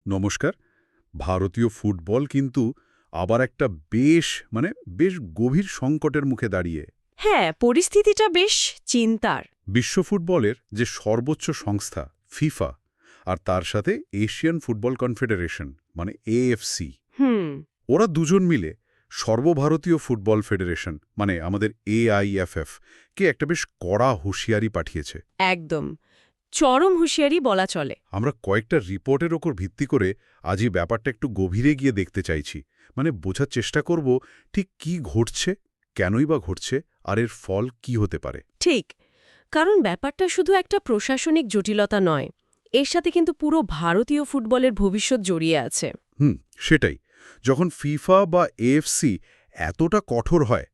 নমস্কার। ভারতীয় ফুটবল কিন্তু আবার একটা বেশ গভীর সংকটের মুখে দাঁড়িয়ে। হ্যাঁ, পরিস্থিতিটা বেশ চিন্তার। বিশ্ব ফুটবলের যে সর্বোচ্চ সংস্থা ফিফা আর তার সাথে এশিয়ান ফুটবল কনফেডারেশন এএফসি, হুম। ওরা দুজন মিলে সর্বভারতীয় ফুটবল ফেডারেশন আমাদের এআইএফএফ কে একটা বেশ কড়া হুঁশিয়ারি পাঠিয়েছে। একদম চরম হুঁশিয়ারি বলা চলে। আমরা কয়েকটা রিপোর্টের ওপর ভিত্তি করে আজই ব্যাপারটা একটু গভীরে গিয়ে দেখতে চাইছি। বোঝার চেষ্টা করব ঠিক কি ঘটছে, কেনই বা ঘটছে, আর এর ফল কি হতে পারে। ঠিক, কারণ ব্যাপারটা শুধু একটা প্রশাসনিক জটিলতা নয়, এর সাথে কিন্তু পুরো ভারতীয় ফুটবলের ভবিষ্যৎ জড়িয়ে আছে। সেটাই। যখন ফিফা বা এএফসি এতটা কঠোর হয়,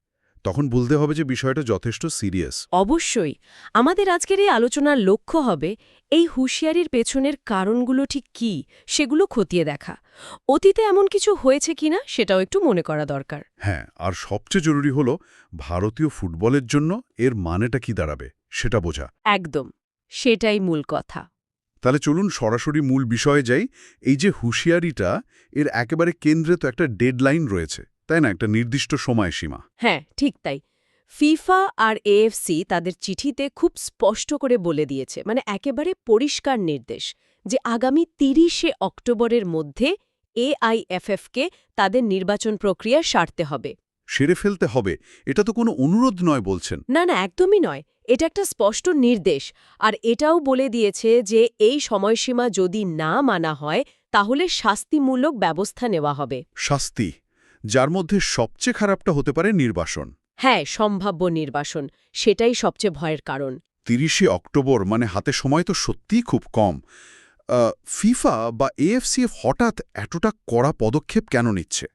তখন বলতে হবে যে বিষয়টা যথেষ্ট সিরিয়াস। অবশ্যই আমাদের আজকের এই আলোচনার লক্ষ্য হবে এই হুঁশিয়ারির পেছনের কারণগুলো ঠিক কী সেগুলো খতিয়ে দেখা। অতীতে এমন কিছু হয়েছে কিনা সেটাও একটু মনে করা দরকার। হ্যাঁ, আর সবচেয়ে জরুরি হলো ভারতীয় ফুটবলের জন্য এর মানেটা কি দাঁড়াবে সেটা বোঝা। একদম, সেটাই মূল কথা। তাহলে চলুন সরাসরি মূল বিষয়ে যাই। এই যে হুঁশিয়ারিটা, এর একেবারে কেন্দ্রে তো একটা ডেডলাইন রয়েছে, তাই না? একটা নির্দিষ্ট সময়সীমা। হ্যাঁ, ঠিক তাই। ফিফা আর এএফসি তাদের চিঠিতে খুব স্পষ্ট করে বলে দিয়েছে, একেবারে পরিষ্কার নির্দেশ, যে আগামী ৩০শে অক্টোবরের মধ্যে এআইএফএফকে তাদের নির্বাচন প্রক্রিয়া সারতে হবে। সেরে ফেলতে হবে, এটা তো কোনো অনুরোধ নয় বলছেন। না না, একদমই নয়। এটা একটা স্পষ্ট নির্দেশ। আর এটাও বলে দিয়েছে যে এই সময়সীমা যদি না মানা হয় তাহলে শাস্তিমূলক ব্যবস্থা নেওয়া হবে। শাস্তি, যার মধ্যে সবচেয়ে খারাপটা হতে পারে নির্বাসন। হ্যাঁ, সম্ভাব্য নির্বাসন, সেটাই সবচেয়ে ভয়ের কারণ। ৩০শে অক্টোবর হাতে সময় তো সত্যিই খুব কম। ফিফা বা এএফসিএফ হঠাৎ এতটা কড়া পদক্ষেপ কেন নিচ্ছে?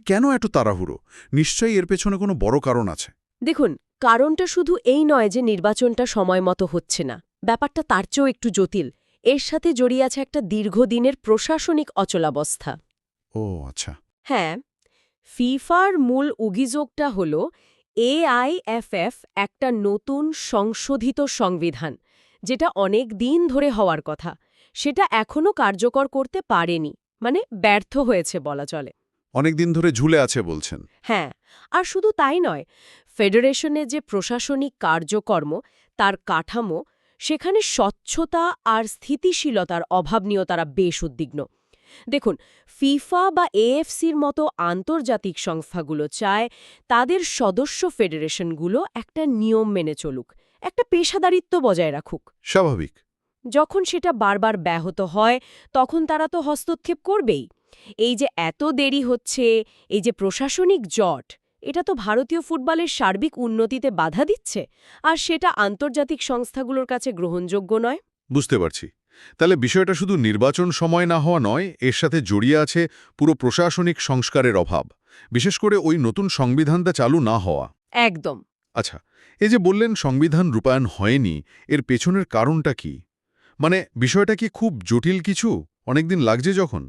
কেন এত তাড়াহুড়ো? নিশ্চয়ই এর পেছনে কোনো বড় কারণ আছে। দেখুন, কারণটা শুধু এই নয় যে নির্বাচনটা সময় মতো হচ্ছে না। ব্যাপারটা তার চেয়েও একটু জটিল। এর সাথে জড়িয়ে আছে একটা দীর্ঘদিনের প্রশাসনিক অচলাবস্থা। ও আচ্ছা। হ্যাঁ, ফিফার মূল অভিযোগটা হল এআইএফএফ একটা নতুন সংশোধিত সংবিধান, যেটা অনেক দিন ধরে হওয়ার কথা, সেটা এখনও কার্যকর করতে পারেনি। ব্যর্থ হয়েছে বলা চলে। অনেক দিন ধরে ঝুলে আছে বলছেন। হ্যাঁ, আর শুধু তাই নয়, ফেডারেশনের যে প্রশাসনিক কার্যকর্ম, তার কাঠামো, সেখানে স্বচ্ছতা আর স্থিতিশীলতার অভাব নিয়েও তারা বেশ উদ্বিগ্ন। দেখুন, ফিফা বা এএফসির মতো আন্তর্জাতিক সংস্থাগুলো চায় তাদের সদস্য ফেডারেশনগুলো একটা নিয়ম মেনে চলুক, একটা পেশাদারিত্ব বজায় রাখুক। স্বাভাবিক। যখন সেটা বারবার ব্যাহত হয় তখন তারা তো হস্তক্ষেপ করবেই। এই যে এত দেরি হচ্ছে, এই যে প্রশাসনিক জট, এটা তো ভারতীয় ফুটবলের সার্বিক উন্নতিতে বাধা দিচ্ছে, আর সেটা আন্তর্জাতিক সংস্থাগুলোর কাছে গ্রহণযোগ্য নয়। বুঝতে পারছি। তাহলে বিষয়টা শুধু নির্বাচন সময় না হওয়া নয়, এর সাথে জড়িয়ে আছে পুরো প্রশাসনিক সংস্কারের অভাব, বিশেষ করে ওই নতুন সংবিধানটা চালু না হওয়া। একদম। আচ্ছা, এই যে বললেন সংবিধান রূপায়ণ হয়নি, এর পেছনের কারণটা কি? বিষয়টা কি খুব জটিল কিছু অনেকদিন লাগছে যখন?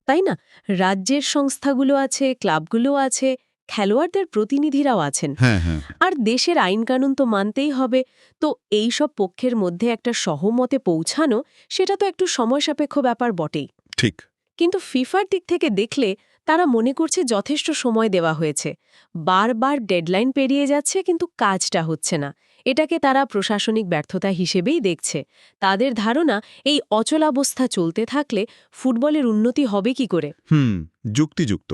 তাই না? রাজ্যের সংস্থাগুলো আছে, ক্লাবগুলো আছে, খেলোয়াড়দের প্রতিনিধিরাও আছেন। হ্যাঁ, হ্যাঁ। আর দেশের আইনকানুন তো মানতেই হবে। তো এই সব পক্ষের মধ্যে একটা সহমতে পৌঁছানো, সেটা তো একটু সময়সাপেক্ষ ব্যাপার বটেই। ঠিক। কিন্তু ফিফার দিক থেকে দেখলে তারা মনে করছে যথেষ্ট সময় দেওয়া হয়েছে। বারবার ডেডলাইন পেরিয়ে যাচ্ছে কিন্তু কাজটা হচ্ছে না। এটাকে তারা প্রশাসনিক ব্যর্থতা হিসেবেই দেখছে। তাদের ধারণা, এই অচলাবস্থা চলতে থাকলে ফুটবলের উন্নতি হবে কি করে। যুক্তিযুক্ত।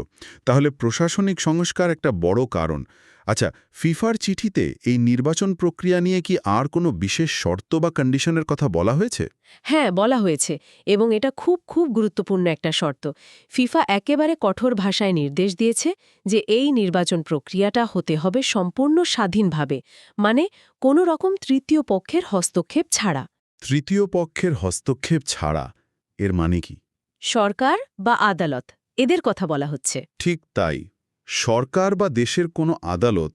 তাহলে প্রশাসনিক সংস্কার একটা বড় কারণ। আচ্ছা, ফিফার চিঠিতে এই নির্বাচন প্রক্রিয়া নিয়ে কি আর কোনো বিশেষ শর্ত বা কন্ডিশনের কথা বলা হয়েছে? হ্যাঁ, বলা হয়েছে, এবং এটা খুব খুব গুরুত্বপূর্ণ একটা শর্ত। ফিফা একেবারে কঠোর ভাষায় নির্দেশ দিয়েছে যে এই নির্বাচন প্রক্রিয়াটা হতে হবে সম্পূর্ণ স্বাধীনভাবে, কোনো রকম তৃতীয় পক্ষের হস্তক্ষেপ ছাড়া। তৃতীয় পক্ষের হস্তক্ষেপ ছাড়া এর মানে কি? সরকার বা আদালত, এদের কথা বলা হচ্ছে। ঠিক তাই। সরকার বা দেশের কোনো আদালত,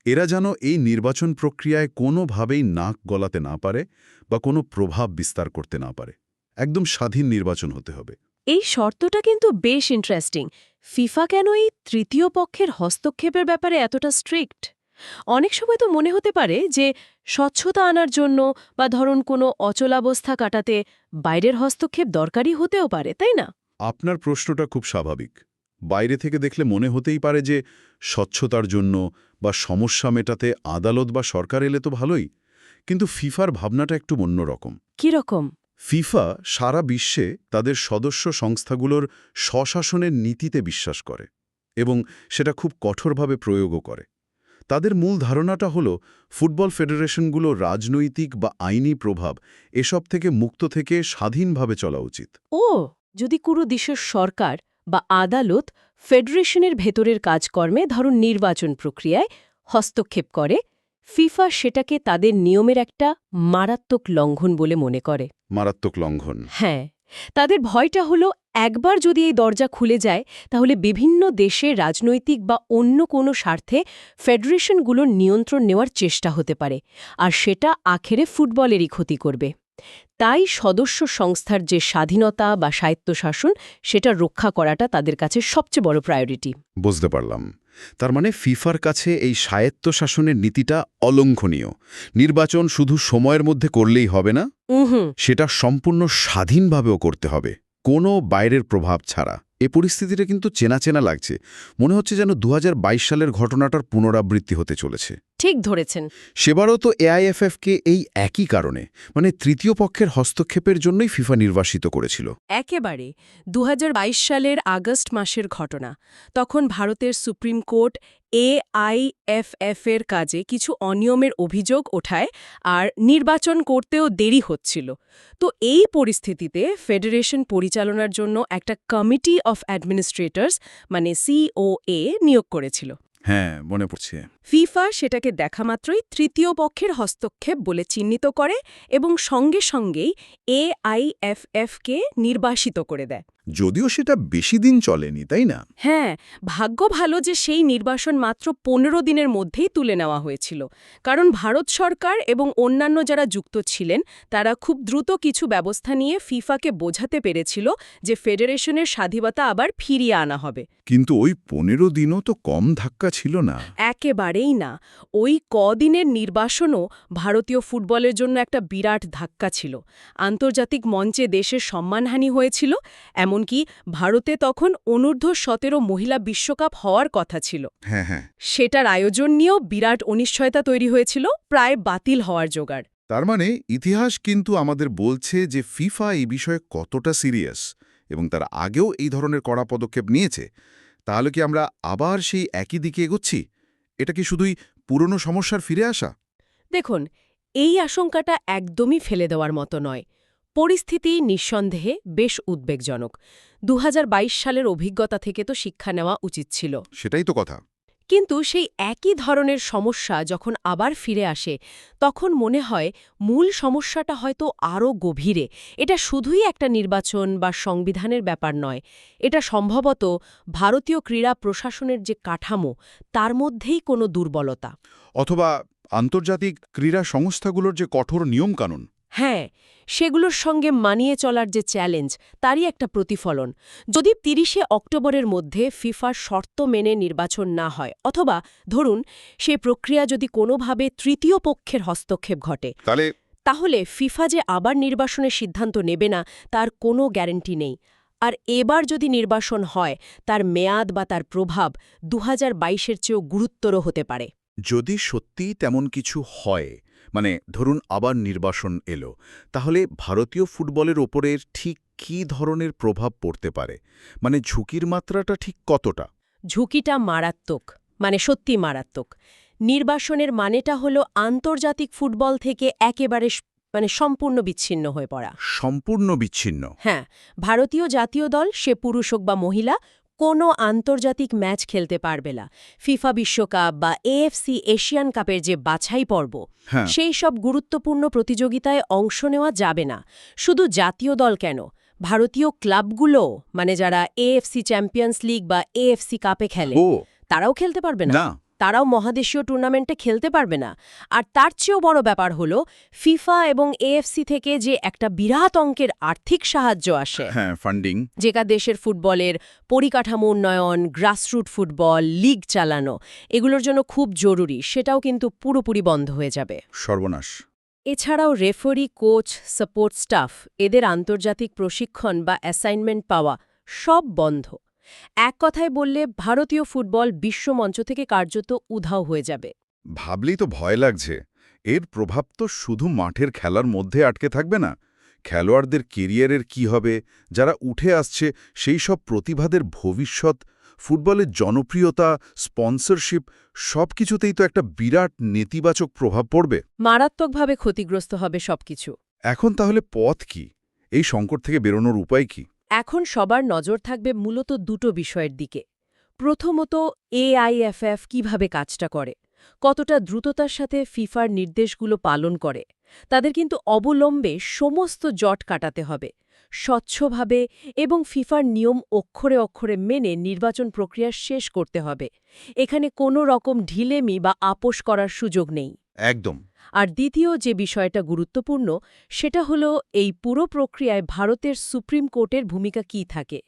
এরা যেন এই নির্বাচন প্রক্রিয়ায় কোনোভাবেই নাক গলাতে না পারে বা কোনো প্রভাব বিস্তার করতে না পারে। একদম স্বাধীন নির্বাচন হতে হবে। এই শর্তটা কিন্তু বেশ ইন্টারেস্টিং। ফিফা কেন এই তৃতীয় পক্ষের হস্তক্ষেপের ব্যাপারে এতটা স্ট্রিক্ট? অনেক সময় তো মনে হতে পারে যে স্বচ্ছতা আনার জন্য বা ধরুন কোনো অচলাবস্থা কাটাতে বাইরের হস্তক্ষেপ দরকারি হতেও পারে, তাই না? আপনার প্রশ্নটা খুব স্বাভাবিক। বাইরে থেকে দেখলে মনে হতেই পারে যে স্বচ্ছতার জন্য বা সমস্যা মেটাতে আদালত বা সরকার এলে তো ভালোই, কিন্তু ফিফার ভাবনাটা একটু অন্যরকম। কি রকম? ফিফা সারা বিশ্বে তাদের সদস্য সংস্থাগুলোর স্বশাসনের নীতিতে বিশ্বাস করে এবং সেটা খুব কঠোরভাবে প্রয়োগও করে। তাদের মূল ধারণাটা হলো ফুটবল ফেডারেশনগুলো রাজনৈতিক বা আইনি প্রভাব এসব থেকে মুক্ত থেকে স্বাধীনভাবে চলা উচিত। ও, যদি কোনো দেশের সরকার বা আদালত ফেডারেশনের ভেতরের কাজকর্মে ধরুন নির্বাচন প্রক্রিয়ায় হস্তক্ষেপ করে, ফিফা সেটাকে তাদের নিয়মের একটা মারাত্মক লঙ্ঘন বলে মনে করে। মারাত্মক লঙ্ঘন। হ্যাঁ, তাদের ভয়টা হলো একবার যদি এই দরজা খুলে যায় তাহলে বিভিন্ন দেশে রাজনৈতিক বা অন্য কোনো স্বার্থে ফেডারেশনগুলোর নিয়ন্ত্রণ নেওয়ার চেষ্টা হতে পারে, আর সেটা আখেরে ফুটবলেরই ক্ষতি করবে। তাই সদস্য সংস্থার যে স্বাধীনতা বা স্বায়ত্তশাসন সেটা রক্ষা করাটা তাদের কাছে সবচেয়ে বড় প্রায়োরিটি। বুঝতে পারলাম। তার মানে ফিফার কাছে এই স্বায়ত্তশাসনের নীতিটা অলঙ্ঘনীয়। নির্বাচন শুধু সময়ের মধ্যে করলেই হবে না, সেটা সম্পূর্ণ স্বাধীনভাবেও করতে হবে, কোনো বাইরের প্রভাব ছাড়া। এ পরিস্থিতিটা কিন্তু চেনা চেনা লাগছে। মনে হচ্ছে যেন 2022 সালের ঘটনাটার পুনরাবৃত্তি হতে চলেছে। ঠিক ধরেছেন। সেবারও তো এআইএফএফকে এই একই কারণে, মানে তৃতীয় পক্ষের হস্তক্ষেপের জন্যই ফিফা নির্বাসিত করেছিল। একেবারে 2022 সালের আগস্ট মাসের ঘটনা। তখন ভারতের সুপ্রিম কোর্ট এআইএফএফের কাজে কিছু অনিয়মের অভিযোগ ওঠায় আর নির্বাচন করতেও দেরি হচ্ছিল। তো এই পরিস্থিতিতে ফেডারেশন পরিচালনার জন্য একটা কমিটি অফ অ্যাডমিনিস্ট্রেটরস মানে COA নিয়োগ করেছিল। হ্যাঁ, মনে পড়ছে। ফিফা সেটাকে দেখামাত্রই তৃতীয় পক্ষের হস্তক্ষেপ বলে চিহ্নিত করে এবং সঙ্গে সঙ্গেই এআইএফএফকে নির্বাসিত করে দেয়। যদিও সেটা বেশি দিন চলেনি, তাই না? হ্যাঁ, ভাগ্য ভালো যে সেই নির্বাসন মাত্র 15 দিনের মধ্যেই তুলে নেওয়া হয়েছিল, কারণ ভারত সরকার এবং অন্যান্য যারা যুক্ত ছিলেন তারা খুব দ্রুত কিছু ব্যবস্থা নিয়ে ফিফাকে বোঝাতে পেরেছিল যে ফেডারেশনের স্বাধীনতা আবার ফিরিয়ে আনা হবে। কিন্তু ওই 15 দিনও তো কম ধাক্কা ছিল না। একেবারেই না। ওই কদিনের নির্বাসনও ভারতীয় ফুটবলের জন্য একটা বিরাট ধাক্কা ছিল। আন্তর্জাতিক মঞ্চে দেশের সম্মানহানি হয়েছিল, এমনকি ভারতে তখন অনূর্ধ্ব-17 মহিলা বিশ্বকাপ হওয়ার কথা ছিল। হ্যাঁ হ্যাঁ। সেটার আয়োজন নিয়েও বিরাট অনিশ্চয়তা তৈরি হয়েছিল, প্রায় বাতিল হওয়ার জোগাড়। তার মানে ইতিহাস কিন্তু আমাদের বলছে যে ফিফা এই বিষয়ে কতটা সিরিয়াস এবং তার আগেও এই ধরনের কড়া পদক্ষেপ নিয়েছে। তাহলে কি আমরা আবার সেই একই দিকে এগোচ্ছি? এটা কি শুধুই পুরনো সমস্যার ফিরে আসা? দেখুন, এই আশঙ্কাটা একদমই ফেলে দেওয়ার মতো নয়। পরিস্থিতি নিঃসন্দেহে বেশ উদ্বেগজনক। 2022 সালের অভিজ্ঞতা থেকে তো শিক্ষা নেওয়া উচিত ছিল। সেটাই তো কথা। কিন্তু সেই একই ধরনের সমস্যা যখন আবার ফিরে আসে তখন মনে হয় মূল সমস্যাটা হয়তো আরও গভীরে। এটা শুধুই একটা নির্বাচন বা সংবিধানের ব্যাপার নয়, এটা সম্ভবত ভারতীয় ক্রীড়া প্রশাসনের যে কাঠামো তার মধ্যেই কোনো দুর্বলতা। অথবা আন্তর্জাতিক ক্রীড়া সংস্থাগুলোর যে কঠোর নিয়মকানুন। হ্যাঁ, সেগুলোর সঙ্গে মানিয়ে চলার যে চ্যালেঞ্জ তারই একটা প্রতিফলন। যদি 30শে অক্টোবরের মধ্যে ফিফার শর্ত মেনে নির্বাচন না হয়, অথবা ধরুন সে প্রক্রিয়া যদি কোনোভাবে তৃতীয় পক্ষের হস্তক্ষেপ ঘটে, তাহলে ফিফা যে আবার নির্বাসনের সিদ্ধান্ত নেবে না তার কোনো গ্যারান্টি নেই। আর এবার যদি নির্বাসন হয় তার মেয়াদ বা তার প্রভাব 2022-এর চেয়েও গুরুতর হতে পারে। যদি সত্যিই তেমন কিছু হয়, মানে ধরুন আবার নির্বাসন এলো, তাহলে ভারতীয় ফুটবলের ওপরে ঠিক কী ধরনের প্রভাব পড়তে পারে? মানে ঝুঁকির মাত্রাটা ঠিক কতটা? ঝুঁকিটা মারাত্মক, মানে সত্যি মারাত্মক। নির্বাসনের মানেটা হলো আন্তর্জাতিক ফুটবল থেকে একেবারে সম্পূর্ণ বিচ্ছিন্ন হয়ে পড়া। সম্পূর্ণ বিচ্ছিন্ন? হ্যাঁ, ভারতীয় জাতীয় দল, সে পুরুষ হোক বা মহিলা, কোনো আন্তর্জাতিক ম্যাচ খেলতে পারবে না। ফিফা বিশ্বকাপ বা এএফসি এশিয়ান কাপের যে বাছাই পর্ব, সেই সব গুরুত্বপূর্ণ প্রতিযোগিতায় অংশ নেওয়া যাবে না। শুধু জাতীয় দল কেন, ভারতীয় ক্লাবগুলো, মানে যারা এএফসি চ্যাম্পিয়ন্স লিগ বা এএফসি কাপে খেলে, তারাও খেলতে পারবে না। তারাও মহাদেশীয় টুর্নামেন্টে খেলতে পারবে না। আর তার চেয়েও বড় ব্যাপার হলো ফিফা এবং এএফসি থেকে যে একটা বিরাট অঙ্কের আর্থিক সাহায্য আসে, ফান্ডিং, যেটা দেশের ফুটবলের পরিকাঠামো উন্নয়ন, গ্রাসরুট ফুটবল, লিগ চালানো, এগুলোর জন্য খুব জরুরি, সেটাও কিন্তু পুরোপুরি বন্ধ হয়ে যাবে। সর্বনাশ। এছাড়াও রেফারি, কোচ, সাপোর্ট স্টাফ, এদের আন্তর্জাতিক প্রশিক্ষণ বা অ্যাসাইনমেন্ট পাওয়া সব বন্ধ। এক কথায় বললে ভারতীয় ফুটবল বিশ্বমঞ্চ থেকে কার্যত উধাও হয়ে যাবে। ভাবলেই তো ভয় লাগছে। এর প্রভাব তো শুধু মাঠের খেলার মধ্যে আটকে থাকবে না। খেলোয়াড়দের কেরিয়ারের কি হবে, যারা উঠে আসছে সেই সব প্রতিভাদের ভবিষ্যৎ, ফুটবলের জনপ্রিয়তা, স্পন্সরশিপ সবকিছুতেই তো একটা বিরাট নেতিবাচক প্রভাব পড়বে। মারাত্মকভাবে ক্ষতিগ্রস্ত হবে সবকিছু। এখন তাহলে পথ কি? এই সংকট থেকে বেরোনোর উপায় কি? এখন সবার নজর থাকবে মূলত দুটো বিষয়ের দিকে। প্রথমত, AIFF কিভাবে কাজটা করে, কতটা দ্রুততার সাথে ফিফার নির্দেশগুলো পালন করে। তাদের কিন্তু অবলম্বে সমস্ত জট কাটাতে হবে, স্বচ্ছভাবে এবং ফিফার নিয়ম অক্ষরে অক্ষরে মেনে নির্বাচন প্রক্রিয়া শেষ করতে হবে। এখানে কোনো রকম ঢিলেমি বা আপোস করার সুযোগ নেই। একদম। আর দ্বিতীয় যে বিষয়টা গুরুত্বপূর্ণ, সেটা হলো এই পুরো প্রক্রিয়ায় ভারতের সুপ্রিম কোর্টের ভূমিকা কী থাকে।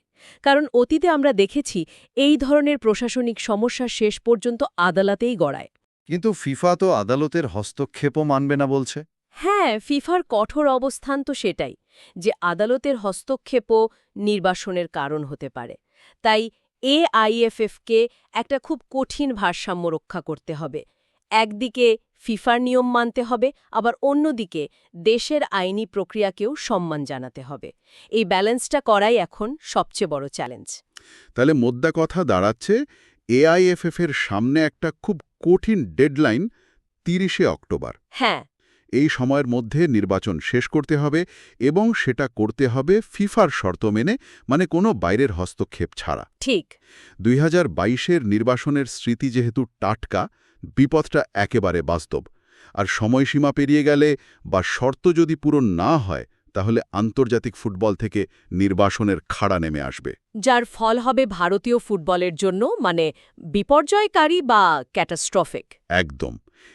কারণ অতীতে আমরা দেখেছি এই ধরনের প্রশাসনিক সমস্যা শেষ পর্যন্ত আদালতেই গড়ায়। কিন্তু ফিফা তো আদালতের হস্তক্ষেপও মানবে না বলছে। হ্যাঁ, ফিফার কঠোর অবস্থান তো সেটাই, যে আদালতের হস্তক্ষেপও নির্বাসনের কারণ হতে পারে। তাই AIFFকে একটা খুব কঠিন ভারসাম্য রক্ষা করতে হবে। একদিকে ফিফার নিয়ম মানতে হবে, আবার অন্যদিকে দেশের আইনি প্রক্রিয়াকেও সম্মান জানাতে হবে। এই ব্যালেন্সটা করাই এখন সবচেয়ে বড় চ্যালেঞ্জ। তাহলে মোদ্দা কথা দাঁড়াচ্ছে, AIFF এর সামনে একটা খুব কঠিন ডেডলাইন, 30শে অক্টোবর। হ্যাঁ, এই সময়ের মধ্যে নির্বাচন শেষ করতে হবে এবং সেটা করতে হবে ফিফার শর্ত মেনে, মানে কোনো বাইরের হস্তক্ষেপ ছাড়া। ঠিক। 2022-এর নির্বাসনের স্মৃতি যেহেতু টাটকা, বিপদটা একেবারে বাস্তব। আর সময়সীমা পেরিয়ে গেলে বা শর্ত যদি পূরণ না হয়, তাহলে আন্তর্জাতিক ফুটবল থেকে নির্বাসনের খাড়া নেমে আসবে। যার ফল হবে ভারতীয় ফুটবলের জন্য মানে বিপর্যয়কারী বা ক্যাটাস্ট্রফিক। একদম।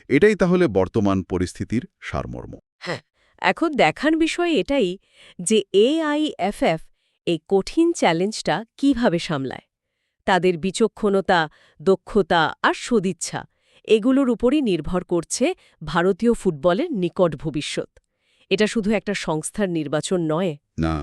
এটাই তাহলে বর্তমান পরিস্থিতির সারমর্ম। হ্যাঁ, এখন দেখার বিষয় এটাই যে AIFF এই কঠিন চ্যালেঞ্জটা কিভাবে সামলায়। তাদের বিচক্ষণতা, দক্ষতা আর সদিচ্ছা এগুলোর উপরই নির্ভর করছে ভারতীয় ফুটবলের নিকট ভবিষ্যৎ। এটা শুধু একটা সংস্থার নির্বাচন নয়, না,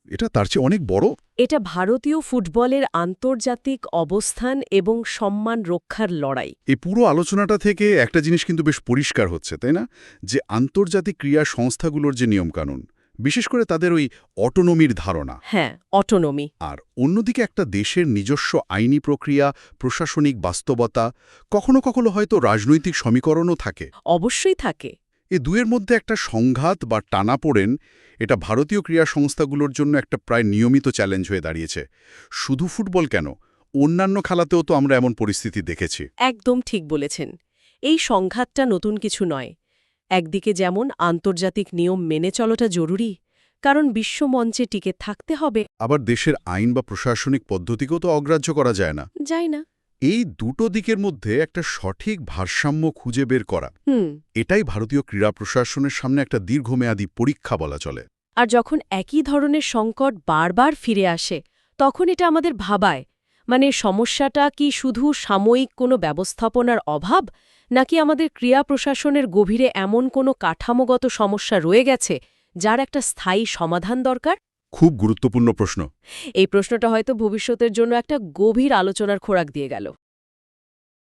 এটা তার চেয়ে অনেক বড়। এটা ভারতীয় ফুটবলের আন্তর্জাতিক অবস্থান এবং সম্মান রক্ষার লড়াই। এই পুরো আলোচনাটা থেকে একটা জিনিস কিন্তু বেশ পরিষ্কার হচ্ছে, তাই না? যে আন্তর্জাতিক ক্রীড়া সংস্থাগুলোর যে নিয়মকানুন, বিশেষ করে তাদের ওই অটোনমির ধারণা, হ্যাঁ, অটোনমি। আর অন্যদিকে একটা দেশের নিজস্ব আইনি প্রক্রিয়া, প্রশাসনিক বাস্তবতা, কখনো কখনো হয়তো রাজনৈতিক সমীকরণও থাকে। অবশ্যই থাকে। এ দুয়ের মধ্যে একটা সংঘাত বা টানাপোড়েন, এটা ভারতীয় ক্রীড়া সংস্থাগুলোর জন্য একটা প্রায় নিয়মিত চ্যালেঞ্জ হয়ে দাঁড়িয়েছে। শুধু ফুটবল কেন, অন্যান্য খেলাতেও তো আমরা এমন পরিস্থিতি দেখেছি। একদম ঠিক বলেছেন। এই সংঘাতটা নতুন কিছু নয়। একদিকে যেমন আন্তর্জাতিক নিয়ম মেনে চলাটা জরুরি, কারণ বিশ্বমঞ্চে টিকে থাকতে হবে। আবার দেশের আইন বা প্রশাসনিক পদ্ধতিকেও তো অগ্রাহ্য করা যায় না। যায় না। এই দুটো দিকের মধ্যে একটা সঠিক ভারসাম্য খুঁজে বের করা, হুম। এটাই ভারতীয় ক্রীড়া প্রশাসনের সামনে একটা দীর্ঘমেয়াদী পরীক্ষা বলা চলে। আর যখন একই ধরনের সংকট বারবার ফিরে আসে, তখন এটা আমাদের ভাবায়, মানে সমস্যাটা কি শুধু সাময়িক কোনো ব্যবস্থাপনার অভাব, নাকি আমাদের ক্রীড়া প্রশাসনের গভীরে এমন কোনো কাঠামোগত সমস্যা রয়ে গেছে যার একটা স্থায়ী সমাধান দরকার? খুব গুরুত্বপূর্ণ প্রশ্ন। এই প্রশ্নটা হয়তো ভবিষ্যতের জন্য একটা গভীর আলোচনার খোরাক দিয়ে গেল।